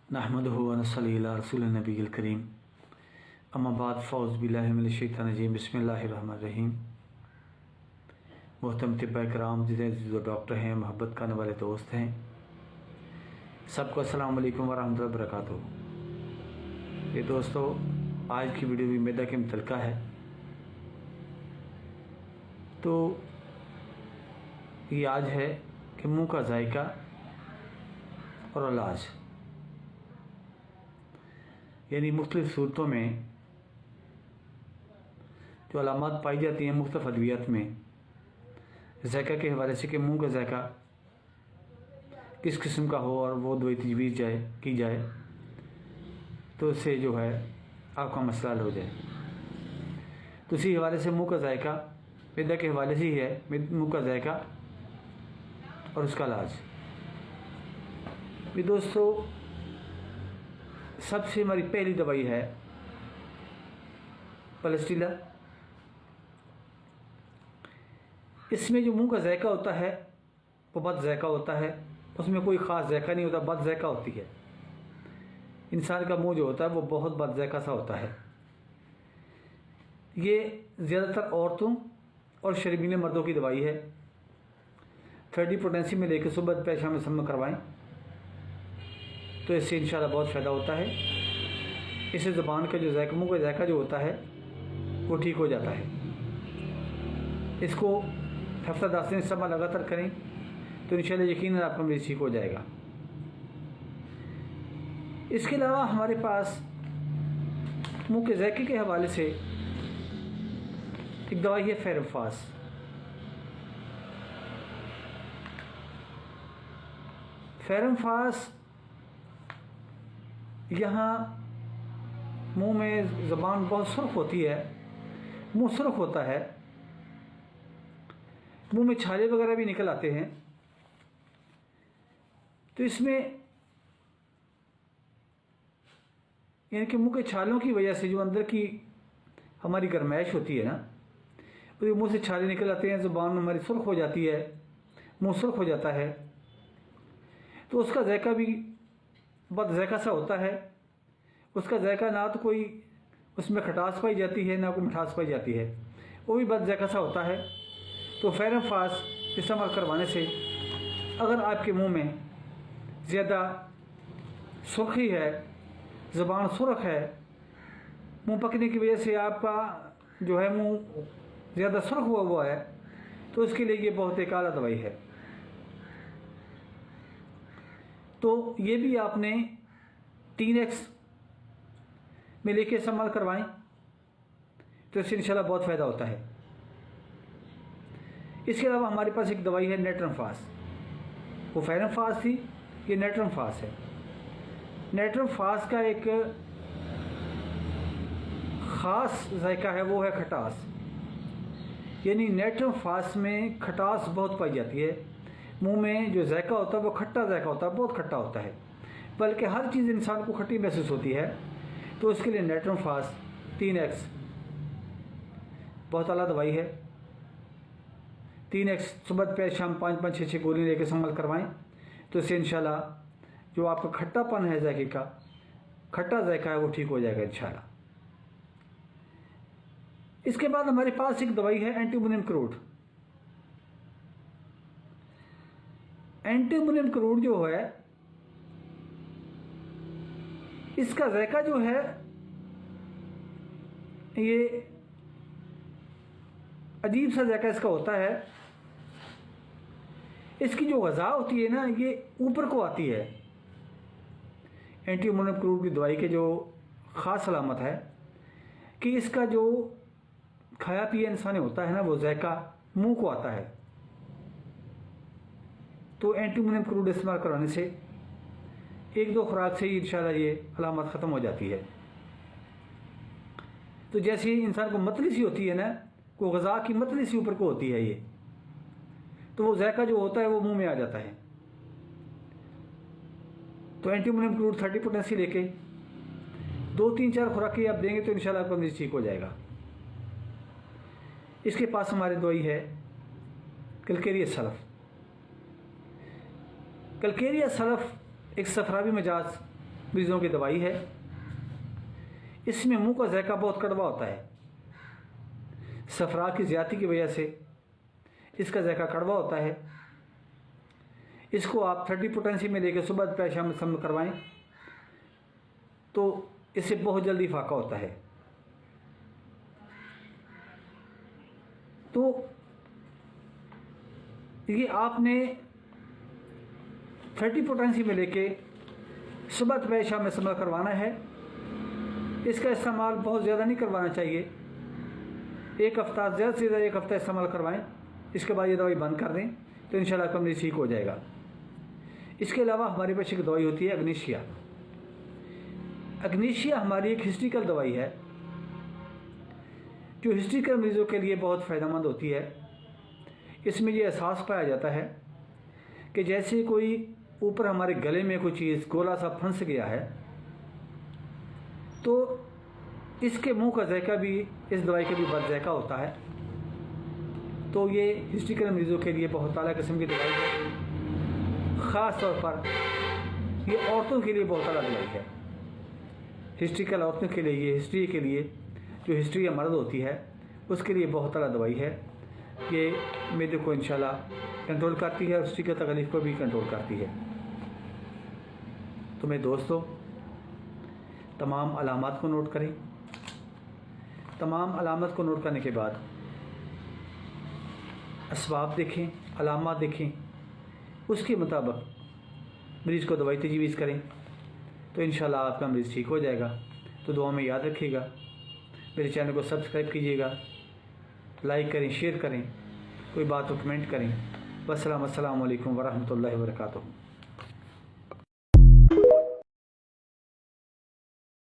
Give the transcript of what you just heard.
नहमदुहु व नसल्ली अला रसूलिन नबील करीम अम्मा बाद फ़ौज़ बिल्लाहि मिनश शैतानिर रजीम बिस्मिल्लाहिर रहमानिर रहीम। मोहतरम तिब्बा कराम जो डॉक्टर हैं, मोहब्बत करने वाले दोस्त हैं, सबको अस्सलाम वालेकुम व रहमतुल्लाहि व बरकातुहू। ये दोस्तों, आज की वीडियो भी मैदा के मुतल्लिक़ है। तो ये आज है कि मुंह का जायका और इलाज, यानी मुख्तलिफ़ सूरतों में जो अलामत पाई जाती हैं मुख्तलिफ़ अद्वियात में ज़ायका के हवाले से कि मुंह का ज़ायका किस किस्म का हो और वो दवाई तजवीज़ की जाए तो उससे जो है आपका मसला हल हो जाए। तो इसी हवाले से मुंह का ज़ायका मैदा के हवाले से ही है, मुंह का ज़ायका और उसका इलाज। भी दोस्तों, सबसे हमारी पहली दवाई है पलस्टीला। इसमें जो मुंह का जायका होता है वो बद जायका होता है, उसमें कोई ख़ास जायका नहीं होता, बद जायका होती है। इंसान का मुंह जो होता है वो बहुत बद जायका सा होता है। ये ज़्यादातर औरतों और शर्मीले मर्दों की दवाई है। 30 पोटेंसी में लेकर सुबह दोपहर शाम में सब में करवाएं तो इससे इंशाल्लाह बहुत फ़ायदा होता है। इससे ज़ुबान का जो जायका, मुँह का जायका जो होता है वो ठीक हो जाता है। इसको हफ्ता 10 दिन इस्तेमाल लगातार करें तो इंशाल्लाह यकीनन आपका मरीज़ ठीक हो जाएगा। इसके अलावा हमारे पास मुँह के जायके के हवाले से एक दवाई है फेरमफास। फेरमफास यहाँ मुंह में ज़बान बहुत सुर्ख होती है, मुंह सुर्ख होता है, मुंह में छाले वगैरह भी निकल आते हैं। तो इसमें यानी कि मुंह के छालों की वजह से जो अंदर की हमारी गर्माइश होती है ना, तो मुंह से छाले निकल आते हैं, ज़ुबान हमारी सुर्ख हो जाती है, मुंह सुर्ख हो जाता है। तो उसका जायका भी बद जायका सा होता है। उसका जायका ना तो कोई उसमें खटास पाई जाती है ना कोई मिठास पाई जाती है, वो भी बद जायका सा होता है। तो फेरमफास इस्तेमाल करवाने से अगर आपके मुंह में ज़्यादा सुर्खी है, ज़ुबान सुर्ख है, मुंह पकने की वजह से आपका जो है मुंह ज़्यादा सुर्ख हुआ है, तो उसके लिए ये बहुत एक आला दवाई है। तो ये भी आपने 3x में लेके इस्तेमाल करवाएं तो इससे इंशाल्लाह बहुत फ़ायदा होता है। इसके अलावा हमारे पास एक दवाई है नेट्रमफास। वो फेरमफास थी, ये नेट्रमफास है। नेट्रमफास का एक ख़ास जायका है, वो है खटास। यानी नेट्रमफास में खटास बहुत पाई जाती है। मुंह में जो जायका होता है वो खट्टा जायका होता है, बहुत खट्टा होता है, बल्कि हर चीज़ इंसान को खट्टी महसूस होती है। तो इसके लिए नेट्रमफास 3x बहुत आला दवाई है। 3x सुबह दोपहर शाम 5-5 6-6 गोली लेकर इस्तेमाल करवाएं तो इससे इंशाल्लाह जो आपका खट्टापन है, जायके का खट्टा जायका है, वो ठीक हो जाएगा इंशाल्लाह। इसके बाद हमारे पास एक दवाई है एंटीमोनियम क्लोराइड। एंटीमोनियम क्लोराइड जो है, इसका जायका जो है ये अजीब सा जायका इसका होता है। इसकी जो ग़ज़ा होती है ना, ये ऊपर को आती है। एंटीमोनियम क्लोराइड की दवाई के जो ख़ास अलामत है कि इसका जो खाया पिया इंसान होता है ना, वो जायका मुंह को आता है। तो एंटीमोनियम क्लोराइड इस्तेमाल करवाने से 1-2 खुराक से ही इंशाल्लाह ये अलामत ख़त्म हो जाती है। तो जैसे ही इंसान को मतली सी होती है ना, को ग़ज़ा की मतली सी ऊपर को होती है ये, तो वो जायका जो होता है वो मुंह में आ जाता है। तो एंटीमोनियम क्लोराइड 30 पोटेंसी लेके 2-3-4 खुराकें आप देंगे तो इंशाल्लाह आपका मरीज़ ठीक हो जाएगा। इसके पास हमारी दवाई है कलकेरिया सल्फ़। कलकेरिया सल्फ़ एक सफरावी मिजाज मरीज़ों की दवाई है। इसमें मुंह का जायका बहुत कड़वा होता है। सफरा की ज़्यादती की वजह से इसका जायका कड़वा होता है। इसको आप 30 पोटेंसी में लेकर सुबह दोपहर शाम में इस्तेमाल करवाएं तो इससे बहुत जल्दी फाका होता है। तो ये आपने 30 पोटेंसी में लेके सुबह दोपहर शाम में इस्तेमाल करवाना है। इसका इस्तेमाल बहुत ज़्यादा नहीं करवाना चाहिए। एक हफ़्ता, ज़्यादा से ज़्यादा एक हफ़्ता इस्तेमाल करवाएं, इसके बाद ये दवाई बंद कर दें तो इंशाल्लाह आपका मरीज़ ठीक हो जाएगा। इसके अलावा हमारे पास एक दवाई होती है अग्नेशिया। अग्नेशिया हमारी एक हिस्ट्रिकल दवाई है जो हिस्ट्रिकल मरीज़ों के लिए बहुत फ़ायदेमंद होती है। इसमें ये एहसास पाया जाता है कि जैसे कोई ऊपर हमारे गले में कोई चीज़ गोला सा फंस गया है तो इसके मुंह का जायका भी इस दवाई का भी बद जायका होता है। तो ये हिस्ट्रिकल मरीज़ों के लिए बहुत आला किस्म की दवाई है। ख़ास तौर पर ये औरतों के लिए बहुत आला दवाई है। हिस्ट्रिकल औरतों के लिए, ये हिस्ट्री के लिए, जो हिस्ट्री या मर्द होती है उसके लिए बहुत आला दवाई है। ये मैदे को इंशाल्लाह कंट्रोल करती है और हिस्ट्री की तकलीफ़ को भी कंट्रोल करती है। तो मेरे दोस्तों, तमाम अलामात को नोट करें। तमाम अलामत को नोट करने के बाद असबाब देखें, अलामात देखें, उसके मुताबिक मरीज़ को दवाई तजवीज़ करें तो इंशाल्लाह आपका मरीज़ ठीक हो जाएगा। तो दुआ में याद रखिएगा, मेरे चैनल को सब्सक्राइब कीजिएगा, लाइक करें, शेयर करें, कोई बात तो कमेंट करें। अस्सलाम वालेकुम वरहमतुल्लाहि वबरकातुहू।